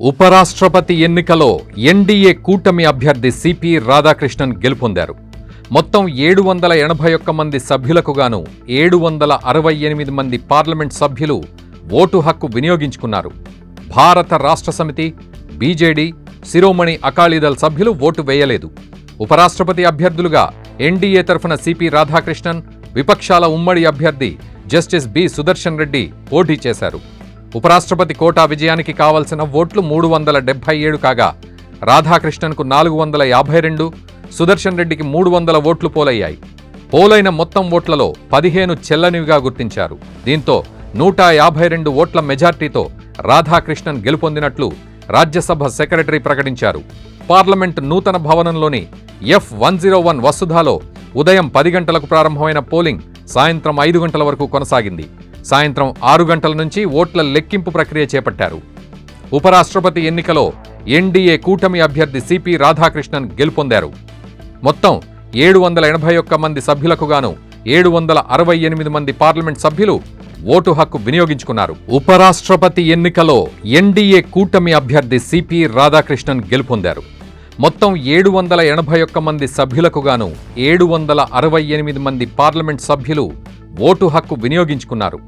ఉపరాష్ట్రపతి ఎన్నికలో ఎన్డీఏ కూటమి అభ్యర్థి సిపి రాధాకృష్ణన్ గెలుపొందారు. మొత్తం 781 మంది సభ్యులకు గాను 768 మంది పార్లమెంట్ సభ్యులు ఓటు హక్కు వినియోగించుకున్నారు. భారత రాష్ట్ర సమితి, బీజేడీ, శిరోమణి అకాలీదళ్ సభ్యులు ఓటు వేయలేదు. ఉపరాష్ట్రపతి అభ్యర్థులుగా ఎన్డీఏ తరఫున సిపి రాధాకృష్ణన్, విపక్షాల ఉమ్మడి అభ్యర్థి జస్టిస్ బి సుదర్శన్ రెడ్డి పోటీ చేశారు. ఉపరాష్ట్రపతి కోటా విజయానికి కావలసిన ఓట్లు 377 కాగా రాధాకృష్ణన్కు 452, సుదర్శన్ రెడ్డికి 300 ఓట్లు పోలయ్యాయి. పోలైన మొత్తం ఓట్లలో 15 చెల్లనివిగా గుర్తించారు. దీంతో 152 ఓట్ల మెజార్టీతో రాధాకృష్ణన్ గెలుపొందినట్లు రాజ్యసభ సెక్రటరీ ప్రకటించారు. పార్లమెంట్ నూతన భవనంలోని F101 వసుధాలో ఉదయం 10 గంటలకు ప్రారంభమైన పోలింగ్ సాయంత్రం 5 గంటల వరకు కొనసాగింది. సాయంత్రం 6 గంటల నుంచి ఓట్ల లెక్కింపు ప్రక్రియ చేపట్టారు. ఉపరాష్ట్రపతి ఎన్నికలో ఎన్డీఏ కూటమి అభ్యర్థి సిపి రాధాకృష్ణన్ గెలుపొందారు. మొత్తం 781 మంది సభ్యులకు గాను 768 మంది పార్లమెంట్ సభ్యులు ఓటు హక్కు వినియోగించుకున్నారు. ఉపరాష్ట్రపతి ఎన్నికలో ఎన్డీఏ కూటమి అభ్యర్థి సిపి రాధాకృష్ణన్ గెలుపొందారు. మొత్తం 781 మంది సభ్యులకు గాను 768 మంది పార్లమెంట్ సభ్యులు ఓటు హక్కు వినియోగించుకున్నారు.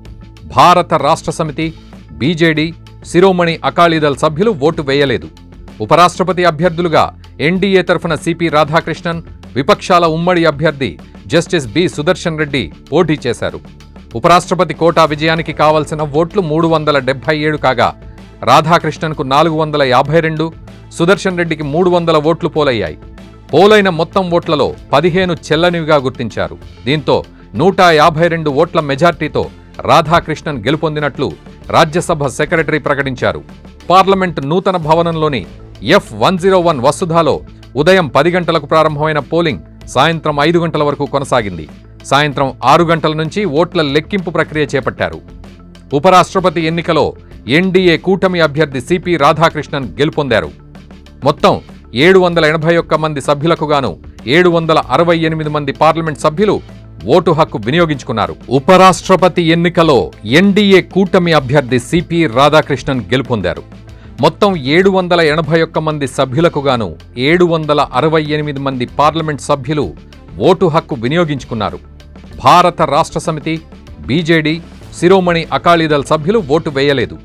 భారత రాష్ట్ర సమితి, బీజేడీ, శిరోమణి అకాలీదళ్ సభ్యులు ఓటు వేయలేదు. ఉపరాష్ట్రపతి అభ్యర్థులుగా ఎన్డీఏ తరఫున సిపి రాధాకృష్ణన్, విపక్షాల ఉమ్మడి అభ్యర్థి జస్టిస్ బి సుదర్శన్ రెడ్డి పోటీ చేశారు. ఉపరాష్ట్రపతి కోటా విజయానికి కావలసిన ఓట్లు 377 కాగా రాధాకృష్ణన్కు 452, సుదర్శన్ రెడ్డికి 300 ఓట్లు పోలయ్యాయి. పోలైన మొత్తం ఓట్లలో 15 చెల్లనివిగా గుర్తించారు. దీంతో 152 ఓట్ల మెజార్టీతో రాధాకృష్ణన్ గెలుపొందినట్లు రాజ్యసభ సెక్రటరీ ప్రకటించారు. పార్లమెంట్ నూతన భవనంలోని F101 వసుధాలో ఉదయం 10 గంటలకు ప్రారంభమైన పోలింగ్ సాయంత్రం 5 గంటల వరకు కొనసాగింది. సాయంత్రం 6 గంటల నుంచి ఓట్ల లెక్కింపు ప్రక్రియ చేపట్టారు. ఉపరాష్ట్రపతి ఎన్నికలో ఎన్డీఏ కూటమి అభ్యర్థి సిపి రాధాకృష్ణన్ గెలుపొందారు. మొత్తం 781 మంది సభ్యులకు గాను 768 మంది పార్లమెంట్ సభ్యులు ఓటు హక్కు వినియోగించుకున్నారు. ఉపరాష్ట్రపతి ఎన్నికలో ఎన్డీఏ కూటమి అభ్యర్థి సిపి రాధాకృష్ణన్ గెలుపొందారు. మొత్తం 781 మంది సభ్యులకు గాను 768 మంది పార్లమెంట్ సభ్యులు ఓటు హక్కు వినియోగించుకున్నారు. భారత రాష్ట్ర సమితి, బీజేడీ, శిరోమణి అకాలీదళ్ సభ్యులు ఓటు వేయలేదు.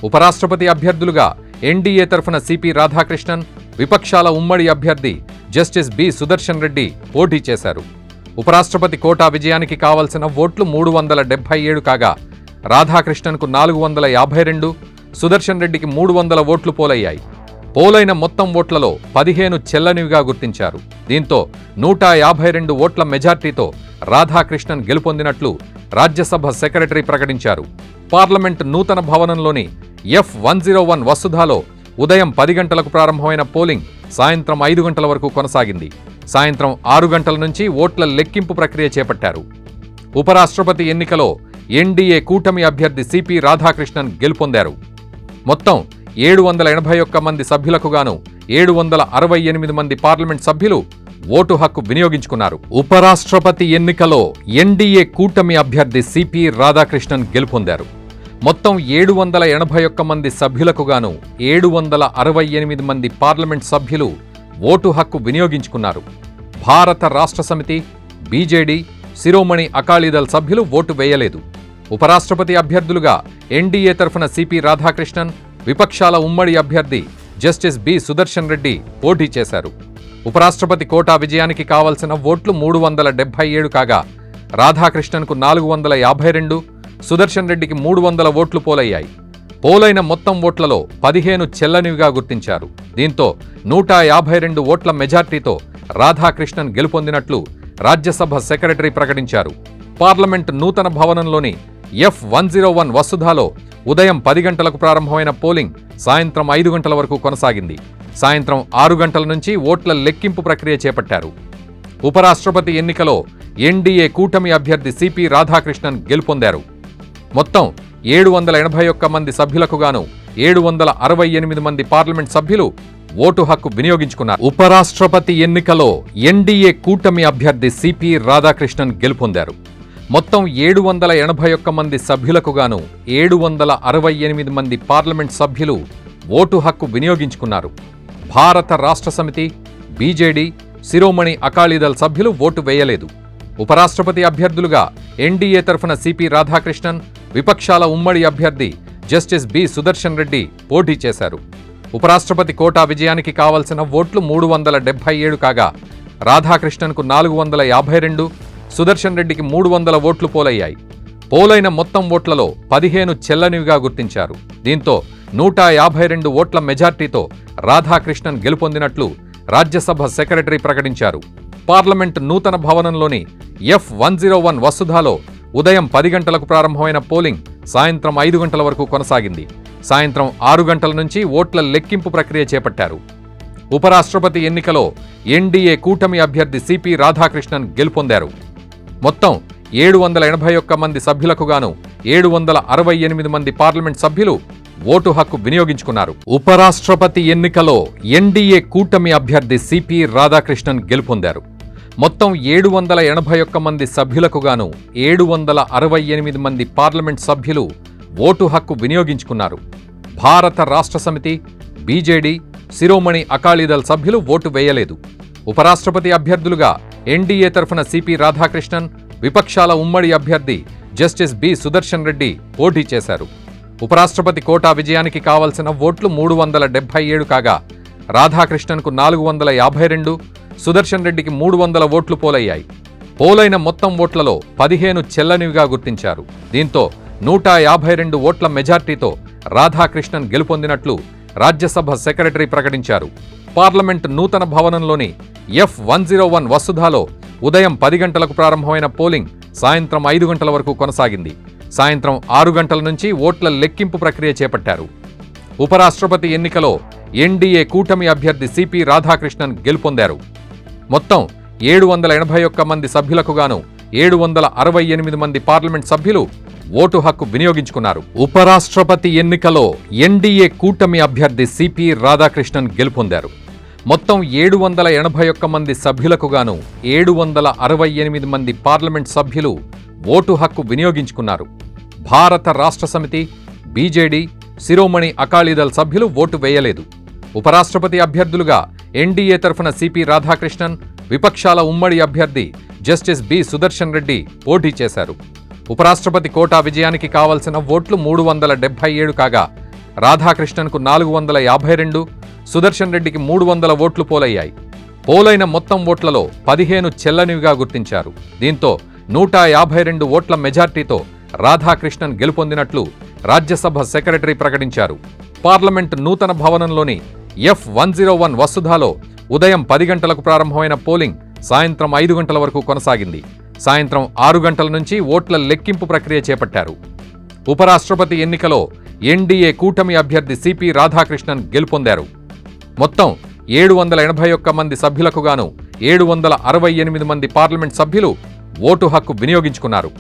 ఉపరాష్ట్రపతి అభ్యర్థులుగా ఎన్డీఏ తరఫున సిపి రాధాకృష్ణన్, విపక్షాల ఉమ్మడి అభ్యర్థి జస్టిస్ బి సుదర్శన్ రెడ్డి పోటీ చేశారు. ఉపరాష్ట్రపతి కోటా విజయానికి కావలసిన ఓట్లు 377 కాగా రాధాకృష్ణన్కు 452, సుదర్శన్ రెడ్డికి 300 ఓట్లు పోలయ్యాయి. పోలైన మొత్తం ఓట్లలో 15 చెల్లనివిగా గుర్తించారు. దీంతో 152 ఓట్ల మెజార్టీతో రాధాకృష్ణన్ గెలుపొందినట్లు రాజ్యసభ సెక్రటరీ ప్రకటించారు. పార్లమెంట్ నూతన భవనంలోని F101 వసుధాలో ఉదయం 10 గంటలకు ప్రారంభమైన పోలింగ్ సాయంత్రం 5 గంటల వరకు కొనసాగింది. సాయంత్రం 6 గంటల నుంచి ఓట్ల లెక్కింపు ప్రక్రియ చేపట్టారు. ఉపరాష్ట్రపతి ఎన్నికలో ఎన్డీఏ కూటమి అభ్యర్థి సిపి రాధాకృష్ణన్ గెలుపొందారు. మొత్తం 781 మంది సభ్యులకు గాను 768 మంది పార్లమెంట్ సభ్యులు ఓటు హక్కు వినియోగించుకున్నారు. ఉపరాష్ట్రపతి ఎన్నికలో ఎన్డీఏ కూటమి అభ్యర్థి సిపి రాధాకృష్ణన్ గెలుపొందారు. మొత్తం 781 మంది సభ్యులకు గాను 768 మంది పార్లమెంట్ సభ్యులు ఓటు హక్కు వినియోగించుకున్నారు. భారత రాష్ట్ర సమితి, బీజేడీ, శిరోమణి అకాలీదళ్ సభ్యులు ఓటు వేయలేదు. ఉపరాష్ట్రపతి అభ్యర్థులుగా ఎన్డీఏ తరఫున సిపి రాధాకృష్ణన్, విపక్షాల ఉమ్మడి అభ్యర్థి జస్టిస్ బి సుదర్శన్ రెడ్డి పోటీ చేశారు. ఉపరాష్ట్రపతి కోటా విజయానికి కావలసిన ఓట్లు 377 కాగా రాధాకృష్ణన్కు 452, సుదర్శన్ రెడ్డికి 300 ఓట్లు పోలయ్యాయి. పోలైన మొత్తం ఓట్లలో 15 చెల్లనివిగా గుర్తించారు. దీంతో 152 ఓట్ల మెజార్టీతో రాధాకృష్ణన్ గెలుపొందినట్లు రాజ్యసభ సెక్రటరీ ప్రకటించారు. పార్లమెంట్ నూతన భవనంలోని F101 వసుధాలో ఉదయం 10 గంటలకు ప్రారంభమైన పోలింగ్ సాయంత్రం 5 గంటల వరకు కొనసాగింది. సాయంత్రం 6 గంటల నుంచి ఓట్ల లెక్కింపు ప్రక్రియ చేపట్టారు. ఉపరాష్ట్రపతి ఎన్నికలో ఎన్డీఏ కూటమి అభ్యర్థి సిపి రాధాకృష్ణన్ గెలుపొందారు. మొత్తం 781 మంది సభ్యులకు గాను 768 మంది పార్లమెంట్ సభ్యులు ఓటు హక్కు వినియోగించుకున్నారు. ఉపరాష్ట్రపతి ఎన్నికలో ఎన్డీఏ కూటమి అభ్యర్థి సిపి రాధాకృష్ణన్ గెలుపొందారు. మొత్తం 781 మంది సభ్యులకు గాను 768 మంది పార్లమెంట్ సభ్యులు ఓటు హక్కు వినియోగించుకున్నారు. భారత రాష్ట్ర సమితి, బీజేడీ, శిరోమణి అకాలీదళ్ సభ్యులు ఓటు వేయలేదు. ఉపరాష్ట్రపతి అభ్యర్థులుగా ఎన్డీఏ తరఫున సిపి రాధాకృష్ణన్, విపక్షాల ఉమ్మడి అభ్యర్థి జస్టిస్ బి సుదర్శన్ రెడ్డి పోటీ చేశారు. ఉపరాష్ట్రపతి కోటా విజయానికి కావలసిన ఓట్లు 377 కాగా రాధాకృష్ణన్కు 452, సుదర్శన్ రెడ్డికి 300 ఓట్లు పోలయ్యాయి. పోలైన మొత్తం ఓట్లలో 15 చెల్లనివిగా గుర్తించారు. దీంతో 152 ఓట్ల మెజార్టీతో రాధాకృష్ణన్ గెలుపొందినట్లు రాజ్యసభ సెక్రటరీ ప్రకటించారు. పార్లమెంట్ నూతన భవనంలోని F101 వసుధాలో ఉదయం 10 గంటలకు ప్రారంభమైన పోలింగ్ సాయంత్రం 5 గంటల వరకు కొనసాగింది. సాయంత్రం 6 గంటల నుంచి ఓట్ల లెక్కింపు ప్రక్రియ చేపట్టారు. ఉపరాష్ట్రపతి ఎన్నికలో ఎన్డీఏ కూటమి అభ్యర్థి సిపి రాధాకృష్ణన్ గెలుపొందారు. మొత్తం 781 మంది సభ్యులకు గాను 768 మంది పార్లమెంట్ సభ్యులు ఓటు హక్కు వినియోగించుకున్నారు. ఉపరాష్ట్రపతి ఎన్నికలో ఎన్డీఏ కూటమి అభ్యర్థి సిపి రాధాకృష్ణన్ గెలుపొందారు. మొత్తం 781 మంది సభ్యులకు గాను 768 మంది పార్లమెంట్ సభ్యులు ఓటు హక్కు వినియోగించుకున్నారు. భారత రాష్ట్ర సమితి, బీజేడీ, శిరోమణి అకాలీదళ్ సభ్యులు ఓటు వేయలేదు. ఉపరాష్ట్రపతి అభ్యర్థులుగా ఎన్డీఏ తరఫున సిపి రాధాకృష్ణన్, విపక్షాల ఉమ్మడి అభ్యర్థి జస్టిస్ బి సుదర్శన్ రెడ్డి పోటీ చేశారు. ఉపరాష్ట్రపతి కోటా విజయానికి కావలసిన ఓట్లు 377 కాగా రాధాకృష్ణన్కు 452, సుదర్శన్ రెడ్డికి 300 ఓట్లు పోలయ్యాయి. పోలైన మొత్తం ఓట్లలో 15 చెల్లనివిగా గుర్తించారు. దీంతో 152 ఓట్ల మెజార్టీతో రాధాకృష్ణన్ గెలుపొందినట్లు రాజ్యసభ సెక్రటరీ ప్రకటించారు. పార్లమెంట్ నూతన భవనంలోని F101 వసుధాలో ఉదయం 10 గంటలకు ప్రారంభమైన పోలింగ్ సాయంత్రం 5 గంటల వరకు కొనసాగింది. సాయంత్రం 6 గంటల నుంచి ఓట్ల లెక్కింపు ప్రక్రియ చేపట్టారు. ఉపరాష్ట్రపతి ఎన్నికలో ఎన్డీఏ కూటమి అభ్యర్థి సిపి రాధాకృష్ణన్ గెలుపొందారు. మొత్తం 781 మంది సభ్యులకు గాను 768 మంది పార్లమెంట్ సభ్యులు ఓటు హక్కు వినియోగించుకున్నారు. ఉపరాష్ట్రపతి ఎన్నికలో ఎన్డీఏ కూటమి అభ్యర్థి సిపి రాధాకృష్ణన్ గెలుపొందారు. మొత్తం 781 మంది సభ్యులకు గాను 768 మంది పార్లమెంట్ సభ్యులు ఓటు హక్కు వినియోగించుకున్నారు. భారత రాష్ట్ర సమితి, బీజేడీ, శిరోమణి అకాలీదళ్ సభ్యులు ఓటు వేయలేదు. ఉపరాష్ట్రపతి అభ్యర్థులుగా ఎన్డీఏ తరఫున సిపి రాధాకృష్ణన్, విపక్షాల ఉమ్మడి అభ్యర్థి జస్టిస్ బి సుదర్శన్ రెడ్డి పోటీ చేశారు. ఉపరాష్ట్రపతి కోటా విజయానికి కావలసిన ఓట్లు 377 కాగా రాధాకృష్ణన్కు 452, సుదర్శన్ రెడ్డికి 300 ఓట్లు పోలయ్యాయి. పోలైన మొత్తం ఓట్లలో 15 చెల్లనివిగా గుర్తించారు. దీంతో 152 ఓట్ల మెజార్టీతో రాధాకృష్ణన్ గెలుపొందినట్లు రాజ్యసభ సెక్రటరీ ప్రకటించారు. పార్లమెంట్ నూతన భవనంలోని F101 వసుధాలో ఉదయం 10 గంటలకు ప్రారంభమైన పోలింగ్ సాయంత్రం 5 గంటల వరకు కొనసాగింది. సాయంత్రం 6 గంటల నుంచి ఓట్ల లెక్కింపు ప్రక్రియ చేపట్టారు. ఉపరాష్ట్రపతి ఎన్నికలో ఎన్డీఏ కూటమి అభ్యర్థి సిపి రాధాకృష్ణన్ గెలుపొందారు. మొత్తం 781 మంది సభ్యులకు గాను 768 మంది పార్లమెంట్ సభ్యులు ఓటు హక్కు వినియోగించుకున్నారు.